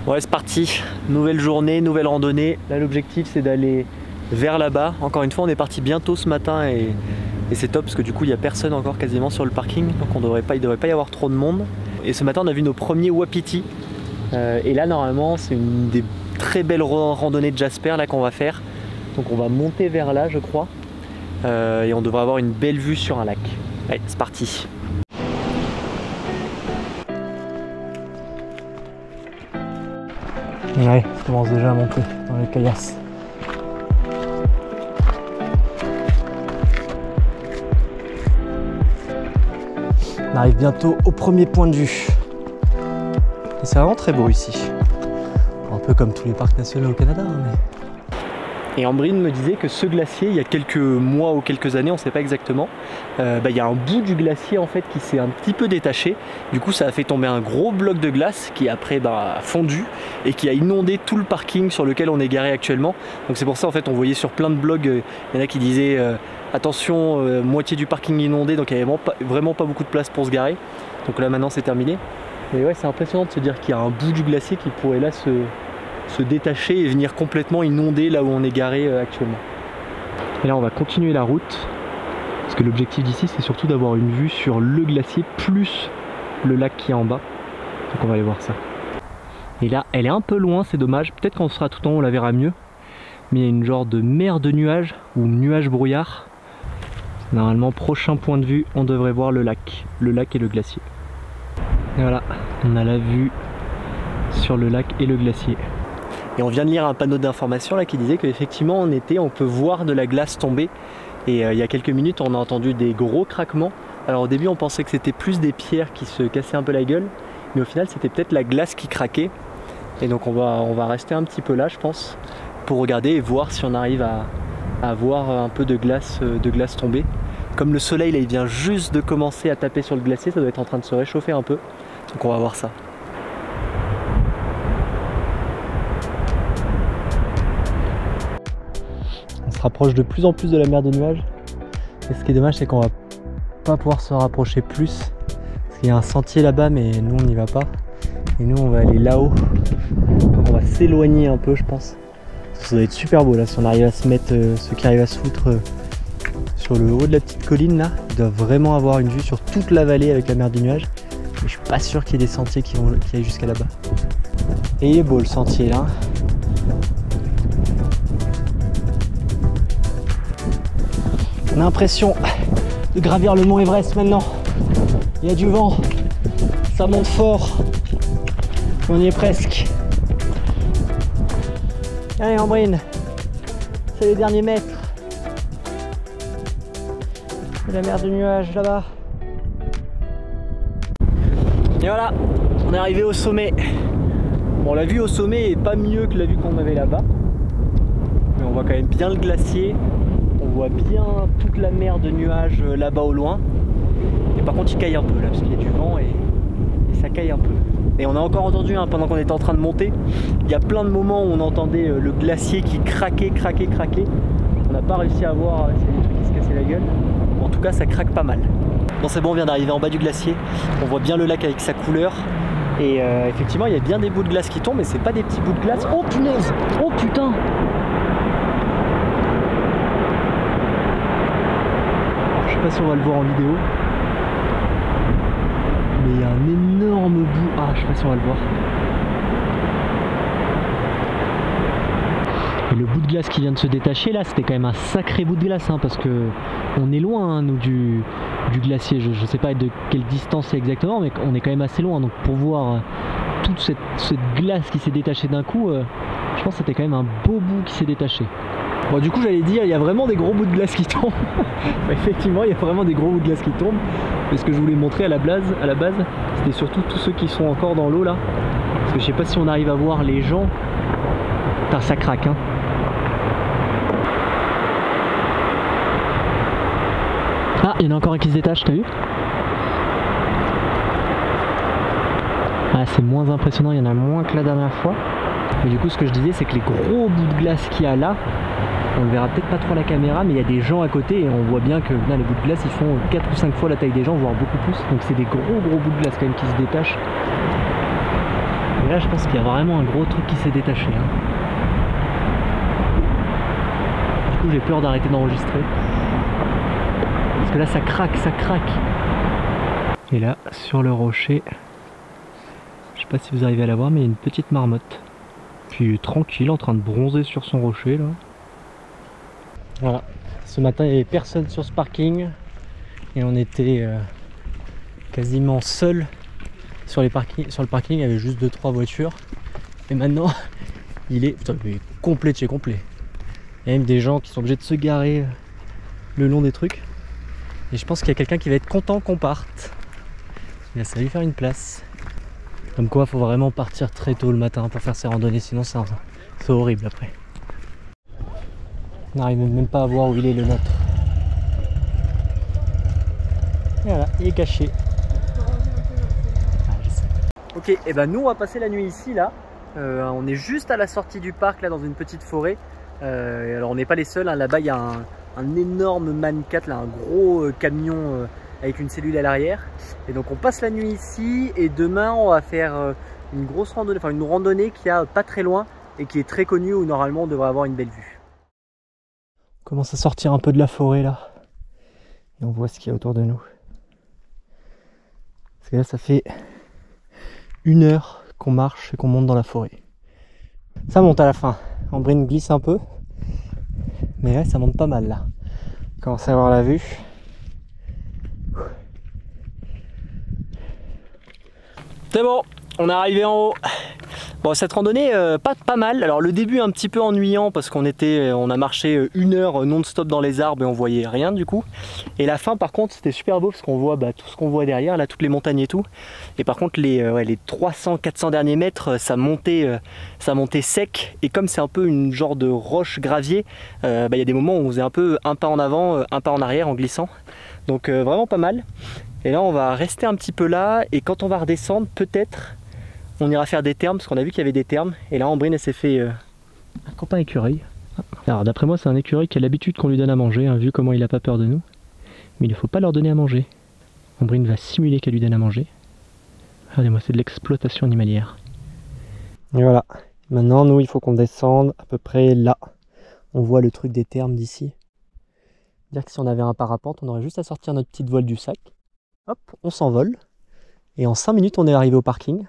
Ouais, c'est parti, nouvelle journée, nouvelle randonnée. Là l'objectif c'est d'aller vers là-bas. Encore une fois on est parti bientôt ce matin et c'est top parce que du coup il n'y a personne encore quasiment sur le parking. Donc il ne devrait pas y avoir trop de monde. Et ce matin on a vu nos premiers wapitis. Et là normalement c'est une des très belles randonnées de Jasper là qu'on va faire. Donc on va monter vers là je crois. Et on devrait avoir une belle vue sur un lac. Allez, c'est parti. Ouais, ça commence déjà à monter dans les caillasses. On arrive bientôt au premier point de vue. Et c'est vraiment très beau ici. Un peu comme tous les parcs nationaux au Canada. Mais... Et Ambrine me disait que ce glacier, il y a quelques mois ou quelques années, on ne sait pas exactement, il y a un bout du glacier en fait qui s'est un petit peu détaché. Du coup ça a fait tomber un gros bloc de glace qui après a fondu et qui a inondé tout le parking sur lequel on est garé actuellement. Donc c'est pour ça en fait on voyait sur plein de blogs, il y en a qui disaient attention, moitié du parking inondé, donc il n'y avait vraiment pas beaucoup de place pour se garer. Donc là maintenant c'est terminé. Mais ouais, c'est impressionnant de se dire qu'il y a un bout du glacier qui pourrait là se détacher et venir complètement inonder là où on est garé actuellement. Et là on va continuer la route parce que l'objectif d'ici c'est surtout d'avoir une vue sur le glacier plus le lac qui est en bas. Donc on va aller voir ça. Et là elle est un peu loin, c'est dommage, peut-être quand on sera tout en haut on la verra mieux. Mais il y a une genre de mer de nuages ou nuage brouillard. Normalement prochain point de vue on devrait voir le lac et le glacier. Et voilà, on a la vue sur le lac et le glacier. Et on vient de lire un panneau d'information là qui disait qu'effectivement en été on peut voir de la glace tomber. Et il y a quelques minutes on a entendu des gros craquements. Alors au début on pensait que c'était plus des pierres qui se cassaient un peu la gueule, mais au final c'était peut-être la glace qui craquait. Et donc on va rester un petit peu là je pense pour regarder et voir si on arrive à voir un peu de glace tomber. Comme le soleil là il vient juste de commencer à taper sur le glacier, ça doit être en train de se réchauffer un peu. Donc on va voir ça. On se rapproche de plus en plus de la mer de nuages. Et ce qui est dommage c'est qu'on va pas pouvoir se rapprocher plus. Parce qu'il y a un sentier là-bas mais nous on n'y va pas. Et nous on va aller là-haut. Donc on va s'éloigner un peu je pense. Ça doit être super beau là si on arrive à se mettre, ceux qui arrivent à se foutre sur le haut de la petite colline là. Ils doivent vraiment avoir une vue sur toute la vallée avec la mer des nuages. Mais je suis pas sûr qu'il y ait des sentiers qui aillent jusqu'à là-bas. Et il est beau le sentier là. On a l'impression de gravir le mont Everest maintenant. Il y a du vent, ça monte fort. On y est presque. Allez Ambrine, c'est les derniers mètres. Et la mer de nuages là-bas. Et voilà, on est arrivé au sommet. Bon, la vue au sommet est pas mieux que la vue qu'on avait là-bas. Mais on voit quand même bien le glacier. On voit bien toute la mer de nuages là-bas au loin. Et par contre il caille un peu là parce qu'il y a du vent et ça caille un peu. Et on a encore entendu pendant qu'on était en train de monter, il y a plein de moments où on entendait le glacier qui craquait. On n'a pas réussi à voir s'il y a des trucs qui se cassaient la gueule. Bon, en tout cas ça craque pas mal. Bon c'est bon, on vient d'arriver en bas du glacier. On voit bien le lac avec sa couleur. Et effectivement il y a bien des bouts de glace qui tombent mais c'est pas des petits bouts de glace. Oh punaise! Oh putain! Je sais pas si on va le voir en vidéo. Mais il y a un énorme bout. Ah, je sais pas si on va le voir. Et le bout de glace qui vient de se détacher là, c'était quand même un sacré bout de glace parce que on est loin nous du glacier. Je sais pas de quelle distance c'est exactement, mais on est quand même assez loin. Donc pour voir toute cette glace qui s'est détachée d'un coup, je pense que c'était quand même un beau bout qui s'est détaché. Bon, du coup j'allais dire il y a vraiment des gros bouts de glace qui tombent. Effectivement il y a vraiment des gros bouts de glace qui tombent. Mais ce que je voulais montrer à la base c'était surtout tous ceux qui sont encore dans l'eau là. Parce que je sais pas si on arrive à voir les gens. Putain ça craque hein. Ah il y en a encore un qui se détache, t'as vu? Ah c'est moins impressionnant, il y en a moins que la dernière fois. Mais du coup ce que je disais c'est que les gros bouts de glace qu'il y a là, on ne verra peut-être pas trop à la caméra mais il y a des gens à côté et on voit bien que là, les bouts de glace ils font 4 ou 5 fois la taille des gens, voire beaucoup plus. Donc c'est des gros bouts de glace quand même qui se détachent. Et là je pense qu'il y a vraiment un gros truc qui s'est détaché. Hein. Du coup j'ai peur d'arrêter d'enregistrer. Parce que là ça craque, ça craque. Et là sur le rocher, je sais pas si vous arrivez à la voir, mais il y a une petite marmotte. Qui est tranquille en train de bronzer sur son rocher là. Voilà, ce matin il n'y avait personne sur ce parking. Et on était quasiment seul sur le parking, il y avait juste 2-3 voitures. Et maintenant, il est, putain, il est complet de chez complet. Il y a même des gens qui sont obligés de se garer le long des trucs. Et je pense qu'il y a quelqu'un qui va être content qu'on parte. Ça va lui faire une place. Comme quoi, il faut vraiment partir très tôt le matin pour faire ses randonnées, sinon c'est horrible après. On n'arrive même pas à voir où il est le nôtre. Et voilà, il est caché. Ah, je sais. Ok, et ben nous on va passer la nuit ici là. On est juste à la sortie du parc là dans une petite forêt. Alors on n'est pas les seuls, hein. Là-bas il y a un énorme MAN 4, là, un gros camion avec une cellule à l'arrière. Et donc on passe la nuit ici et demain on va faire une grosse randonnée, enfin une randonnée qui a pas très loin et qui est très connue où normalement on devrait avoir une belle vue. On commence à sortir un peu de la forêt là. Et on voit ce qu'il y a autour de nous. Parce que là ça fait 1 heure qu'on marche et qu'on monte dans la forêt. Ça monte à la fin. Ambrine glisse un peu. Mais là ça monte pas mal là. On commence à avoir la vue. C'est bon, on est arrivé en haut. Bon, cette randonnée, pas mal. Alors le début un petit peu ennuyant parce qu'on a marché 1 heure non-stop dans les arbres et on voyait rien du coup. Et la fin par contre c'était super beau parce qu'on voit tout ce qu'on voit derrière, là toutes les montagnes et tout. Et par contre les 300-400 derniers mètres ça montait sec. Et comme c'est un peu une genre de roche gravier, y a des moments où on faisait un peu un pas en avant, un pas en arrière en glissant. Donc vraiment pas mal. Et là on va rester un petit peu là et quand on va redescendre peut-être on ira faire des thermes parce qu'on a vu qu'il y avait des thermes. Et là Ambrine elle s'est fait un copain écureuil. Alors d'après moi c'est un écureuil qui a l'habitude qu'on lui donne à manger, hein, vu comment il a pas peur de nous. Mais il ne faut pas leur donner à manger. Ambrine va simuler qu'elle lui donne à manger. Regardez-moi, c'est de l'exploitation animalière. Et voilà, maintenant nous il faut qu'on descende à peu près là. On voit le truc des thermes d'ici. Dire que si on avait un parapente on aurait juste à sortir notre petite voile du sac. Hop, on s'envole. Et en 5 minutes on est arrivé au parking.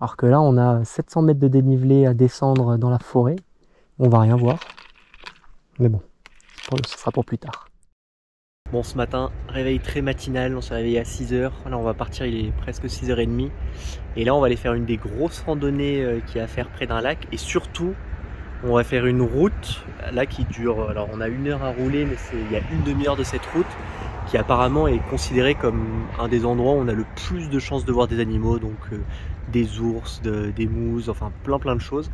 Alors que là on a 700 mètres de dénivelé à descendre dans la forêt. On va rien voir. Mais bon, ce sera pour plus tard. Bon, ce matin, réveil très matinal, on s'est réveillé à 6 h. Là on va partir, il est presque 6 h 30. Et là on va aller faire une des grosses randonnées qu'il y a à faire près d'un lac. Et surtout, on va faire une route là qui dure, alors on a 1 heure à rouler, mais il y a une demi-heure de cette route qui apparemment est considérée comme un des endroits où on a le plus de chances de voir des animaux, donc des ours, des mouses, enfin plein de choses.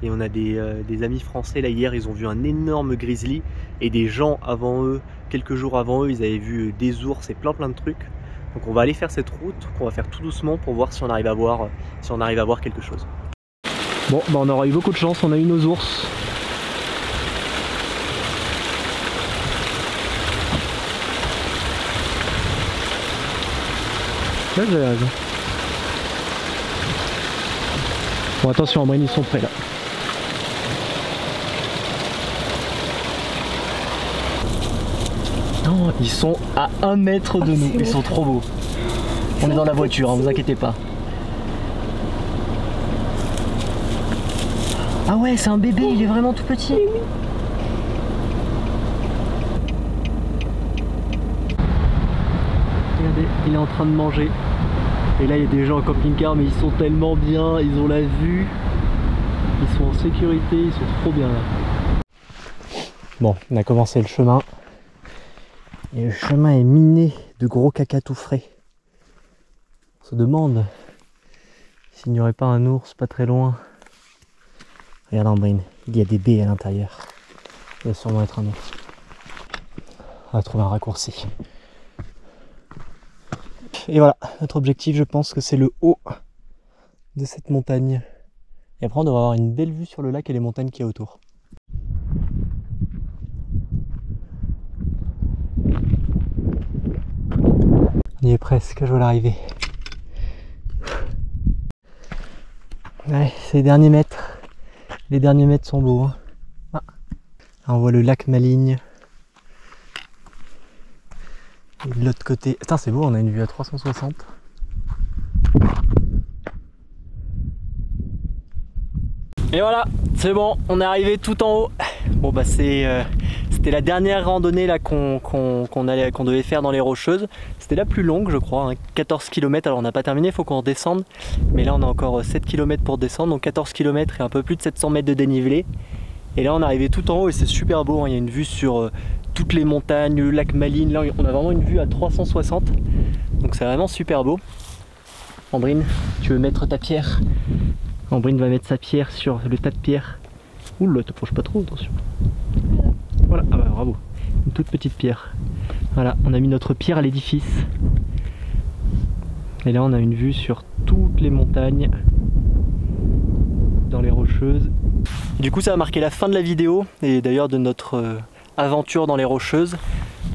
Et on a des amis français, là hier ils ont vu un énorme grizzly et des gens avant eux, quelques jours avant eux, ils avaient vu des ours et plein de trucs. Donc on va aller faire cette route qu'on va faire tout doucement pour voir si on arrive à voir, quelque chose. Bon, bah on aura eu beaucoup de chance, on a eu nos ours. Là vous avez raison. Bon attention Ambrine, ils sont prêts là. Non, ils sont à 1 mètre de nous, ils sont trop beaux. On est dans la voiture, hein, vous inquiétez pas. Ah ouais, c'est un bébé, il est vraiment tout petit. Regardez, il est en train de manger. Et là, il y a des gens en camping-car, mais ils sont tellement bien, ils ont la vue. Ils sont en sécurité, ils sont trop bien là. Bon, on a commencé le chemin. Et le chemin est miné de gros caca tout frais. On se demande s'il n'y aurait pas un ours pas très loin. Regarde Ambrine, il y a des baies à l'intérieur. Il va sûrement être un ours. On va trouver un raccourci. Et voilà, notre objectif, je pense que c'est le haut de cette montagne. Et après, on devrait avoir une belle vue sur le lac et les montagnes qu'il y a autour. On y est presque, je vois l'arrivée. Ouais, c'est les derniers mètres. Les derniers mètres sont beaux. Hein. Ah. Là, on voit le lac Maligne. Et de l'autre côté... Putain, c'est beau, on a une vue à 360. Et voilà, c'est bon, on est arrivé tout en haut. Bon bah c'était la dernière randonnée là qu'on devait faire dans les Rocheuses. C'était la plus longue je crois, hein, 14 km. Alors on n'a pas terminé, il faut qu'on redescende. Mais là on a encore 7 km pour descendre, donc 14 km et un peu plus de 700 mètres de dénivelé. Et là on est arrivé tout en haut et c'est super beau, hein. Il y a une vue sur toutes les montagnes, le lac Maligne. Là on a vraiment une vue à 360. Donc c'est vraiment super beau. Ambrine, tu veux mettre ta pierre? Ambrine va mettre sa pierre sur le tas de pierres. Ouh là, t'approches pas trop, attention. Voilà, ah bah bravo. Une toute petite pierre. Voilà, on a mis notre pierre à l'édifice. Et là, on a une vue sur toutes les montagnes dans les Rocheuses. Du coup, ça va marquer la fin de la vidéo et d'ailleurs de notre aventure dans les Rocheuses.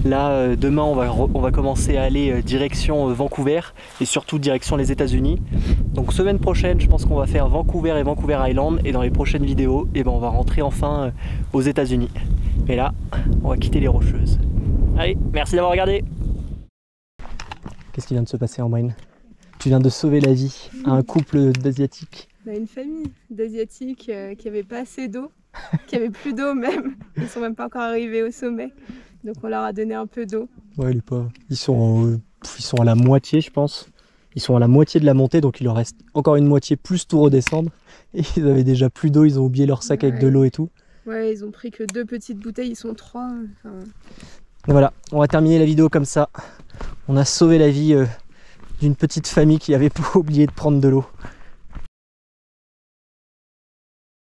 Là, demain, on va commencer à aller direction Vancouver et surtout direction les États-Unis. Donc semaine prochaine, je pense qu'on va faire Vancouver et Vancouver Island et dans les prochaines vidéos, eh ben, on va rentrer enfin aux États-Unis. Mais là, on va quitter les Rocheuses. Allez, merci d'avoir regardé. Qu'est-ce qui vient de se passer, Ambrine? Tu viens de sauver la vie à un couple d'Asiatiques. Une famille d'Asiatiques qui avait pas assez d'eau, qui avait plus d'eau même. Ils sont même pas encore arrivés au sommet. Donc on leur a donné un peu d'eau. Ouais, les pauvres. Ils sont à la moitié, je pense. Ils sont à la moitié de la montée, donc il leur reste encore une moitié plus tout redescendre. Et ils avaient déjà plus d'eau, ils ont oublié leur sac avec de l'eau et tout. Ouais, ils ont pris que 2 petites bouteilles, ils sont 3. Enfin... Et voilà, on va terminer la vidéo comme ça. On a sauvé la vie d'une petite famille qui avait pas oublié de prendre de l'eau.